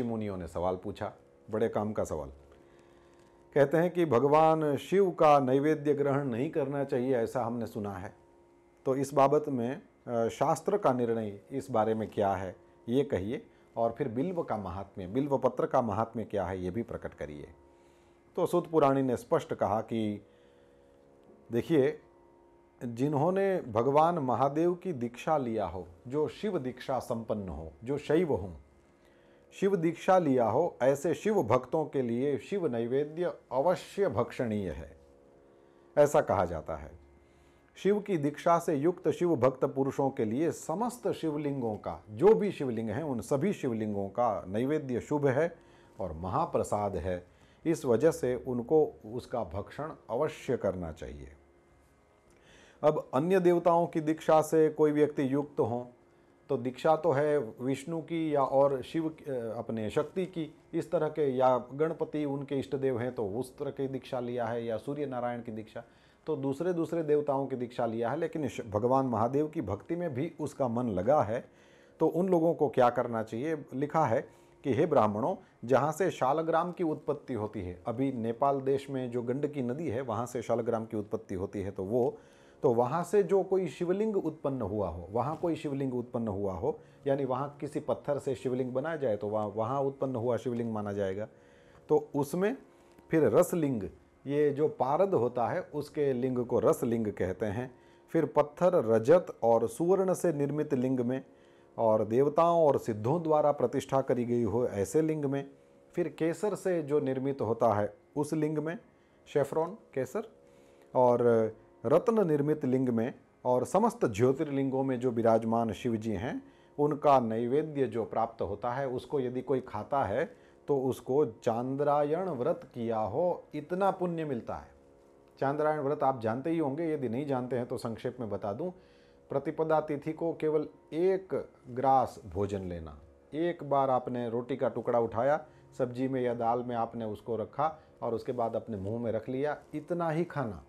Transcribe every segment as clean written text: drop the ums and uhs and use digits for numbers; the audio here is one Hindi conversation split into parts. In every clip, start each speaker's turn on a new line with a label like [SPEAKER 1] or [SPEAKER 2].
[SPEAKER 1] मुनियों ने सवाल पूछा, बड़े काम का सवाल। कहते हैं कि भगवान शिव का नैवेद्य ग्रहण नहीं करना चाहिए, ऐसा हमने सुना है। तो इस बाबत में शास्त्र का निर्णय इस बारे में क्या है ये कहिए, और फिर बिल्व का महात्म्य, बिल्व पत्र का महात्म्य क्या है ये भी प्रकट करिए। तो सूत पुराणी ने स्पष्ट कहा कि देखिए, जिन्होंने भगवान महादेव की दीक्षा लिया हो, जो शिव दीक्षा संपन्न हो, जो शैव हो, शिव दीक्षा लिया हो, ऐसे शिव भक्तों के लिए शिव नैवेद्य अवश्य भक्षणीय है, ऐसा कहा जाता है। शिव की दीक्षा से युक्त शिव भक्त पुरुषों के लिए समस्त शिवलिंगों का, जो भी शिवलिंग हैं उन सभी शिवलिंगों का नैवेद्य शुभ है और महाप्रसाद है। इस वजह से उनको उसका भक्षण अवश्य करना चाहिए। अब अन्य देवताओं की दीक्षा से कोई व्यक्ति युक्त हो तो दीक्षा तो है विष्णु की या और शिव अपने शक्ति की, इस तरह के, या गणपति उनके इष्ट देव हैं तो उस तरह की दीक्षा लिया है, या सूर्य नारायण की दीक्षा, तो दूसरे दूसरे देवताओं की दीक्षा लिया है। लेकिन भगवान महादेव की भक्ति में भी उसका मन लगा है, तो उन लोगों को क्या करना चाहिए? लिखा है कि हे ब्राह्मणों, जहाँ से शालग्राम की उत्पत्ति होती है, अभी नेपाल देश में जो गंडकी नदी है वहाँ से शालग्राम की उत्पत्ति होती है, तो वहाँ से जो कोई शिवलिंग उत्पन्न हुआ हो, वहाँ कोई शिवलिंग उत्पन्न हुआ हो, यानी वहाँ किसी पत्थर से शिवलिंग बनाया जाए तो वहाँ उत्पन्न हुआ शिवलिंग माना जाएगा। तो उसमें फिर रसलिंग, ये जो पारद होता है उसके लिंग को रसलिंग कहते हैं। फिर पत्थर, रजत और सुवर्ण से निर्मित लिंग में, और देवताओं और सिद्धों द्वारा प्रतिष्ठा करी गई हो ऐसे लिंग में, फिर केसर से जो निर्मित होता है उस लिंग में, शेफ्रॉन केसर, और रत्न निर्मित लिंग में, और समस्त ज्योतिर्लिंगों में जो विराजमान शिव जी हैं उनका नैवेद्य जो प्राप्त होता है, उसको यदि कोई खाता है तो उसको चांद्रायण व्रत किया हो इतना पुण्य मिलता है। चांद्रायण व्रत आप जानते ही होंगे, यदि नहीं जानते हैं तो संक्षेप में बता दूं। प्रतिपदा तिथि को केवल 1 ग्रास भोजन लेना, एक बार आपने रोटी का टुकड़ा उठाया, सब्जी में या दाल में आपने उसको रखा और उसके बाद अपने मुंह में रख लिया, इतना ही खाना।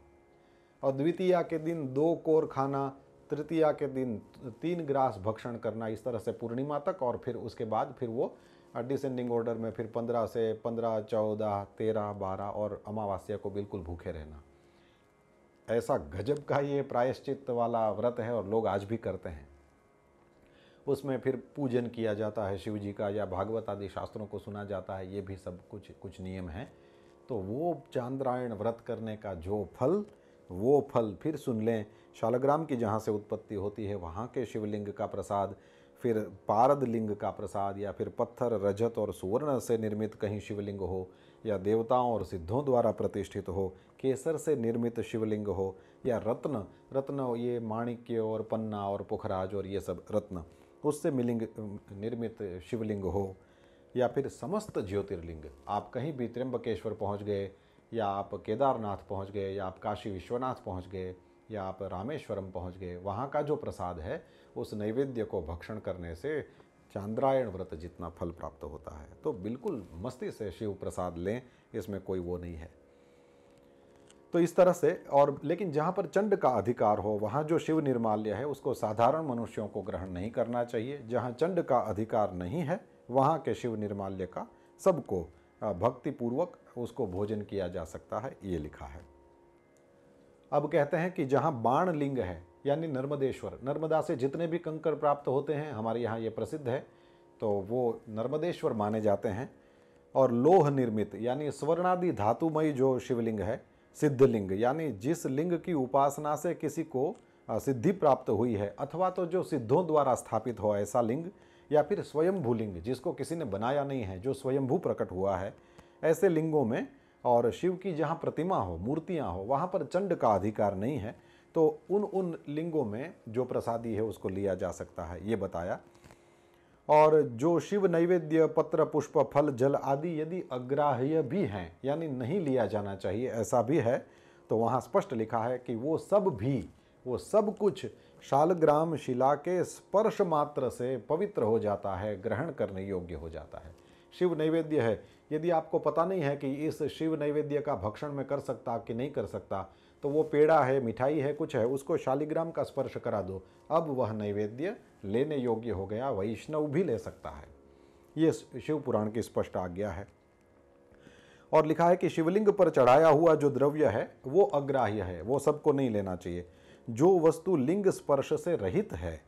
[SPEAKER 1] और द्वितीया के दिन 2 कोर खाना, तृतीया के दिन 3 ग्रास भक्षण करना, इस तरह से पूर्णिमा तक। और फिर उसके बाद फिर वो डिसेंडिंग ऑर्डर में फिर 15 से 15, 14, 13, 12 और अमावस्या को बिल्कुल भूखे रहना। ऐसा गजब का ये प्रायश्चित वाला व्रत है और लोग आज भी करते हैं। उसमें फिर पूजन किया जाता है शिव जी का, या भागवत आदि शास्त्रों को सुना जाता है, ये भी सब कुछ नियम हैं। तो वो चांद्रायण व्रत करने का जो फल, वो फल फिर सुन लें, शालग्राम की जहाँ से उत्पत्ति होती है वहाँ के शिवलिंग का प्रसाद, फिर पारद लिंग का प्रसाद, या फिर पत्थर, रजत और सुवर्ण से निर्मित कहीं शिवलिंग हो, या देवताओं और सिद्धों द्वारा प्रतिष्ठित हो, केसर से निर्मित शिवलिंग हो, या रत्न ये माणिक्य और पन्ना और पुखराज और ये सब रत्न, उससे निर्मित शिवलिंग हो, या फिर समस्त ज्योतिर्लिंग। आप कहीं भी त्र्यंबकेश्वर पहुँच गए, या आप केदारनाथ पहुँच गए, या आप काशी विश्वनाथ पहुँच गए, या आप रामेश्वरम पहुँच गए, वहाँ का जो प्रसाद है उस नैवेद्य को भक्षण करने से चांद्रायण व्रत जितना फल प्राप्त होता है। तो बिल्कुल मस्ती से शिव प्रसाद लें, इसमें कोई वो नहीं है। तो इस तरह से, और लेकिन जहाँ पर चंड का अधिकार हो वहाँ जो शिव निर्माल्य है उसको साधारण मनुष्यों को ग्रहण नहीं करना चाहिए। जहाँ चंड का अधिकार नहीं है वहाँ के शिव निर्माल्य का सबको भक्तिपूर्वक उसको भोजन किया जा सकता है, ये लिखा है। अब कहते हैं कि जहाँ बाण लिंग है, यानी नर्मदेश्वर, नर्मदा से जितने भी कंकर प्राप्त होते हैं हमारे यहाँ ये प्रसिद्ध है, तो वो नर्मदेश्वर माने जाते हैं। और लोह निर्मित यानी स्वर्णादि धातुमयी जो शिवलिंग है, सिद्धलिंग यानी जिस लिंग की उपासना से किसी को सिद्धि प्राप्त हुई है, अथवा तो जो सिद्धों द्वारा स्थापित हो ऐसा लिंग, या फिर स्वयंभू लिंग जिसको किसी ने बनाया नहीं है, जो स्वयंभू प्रकट हुआ है, ऐसे लिंगों में, और शिव की जहाँ प्रतिमा हो, मूर्तियाँ हो, वहाँ पर चंड का अधिकार नहीं है, तो उन लिंगों में जो प्रसादी है उसको लिया जा सकता है, ये बताया। और जो शिव नैवेद्य पत्र, पुष्प, फल, जल आदि यदि अग्राह्य भी हैं, यानी नहीं लिया जाना चाहिए, ऐसा भी है, तो वहाँ स्पष्ट लिखा है कि वो सब कुछ शालग्राम शिला के स्पर्श मात्र से पवित्र हो जाता है, ग्रहण करने योग्य हो जाता है। शिव नैवेद्य है, यदि आपको पता नहीं है कि इस शिव नैवेद्य का भक्षण मैं कर सकता कि नहीं कर सकता, तो वो पेड़ा है, मिठाई है, कुछ है, उसको शालिग्राम का स्पर्श करा दो, अब वह नैवेद्य लेने योग्य हो गया, वैष्णव भी ले सकता है। ये शिव पुराण की स्पष्ट आज्ञा है। और लिखा है कि शिवलिंग पर चढ़ाया हुआ जो द्रव्य है वो अग्राह्य है, वो सबको नहीं लेना चाहिए। जो वस्तु लिंग स्पर्श से रहित है,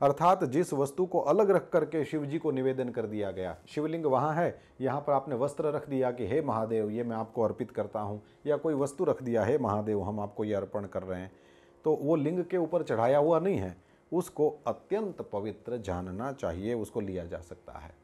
[SPEAKER 1] अर्थात जिस वस्तु को अलग रख करके शिव जी को निवेदन कर दिया गया, शिवलिंग वहाँ है, यहाँ पर आपने वस्त्र रख दिया कि हे महादेव ये मैं आपको अर्पित करता हूँ, या कोई वस्तु रख दिया हे महादेव हम आपको ये अर्पण कर रहे हैं, तो वो लिंग के ऊपर चढ़ाया हुआ नहीं है, उसको अत्यंत पवित्र जानना चाहिए, उसको लिया जा सकता है।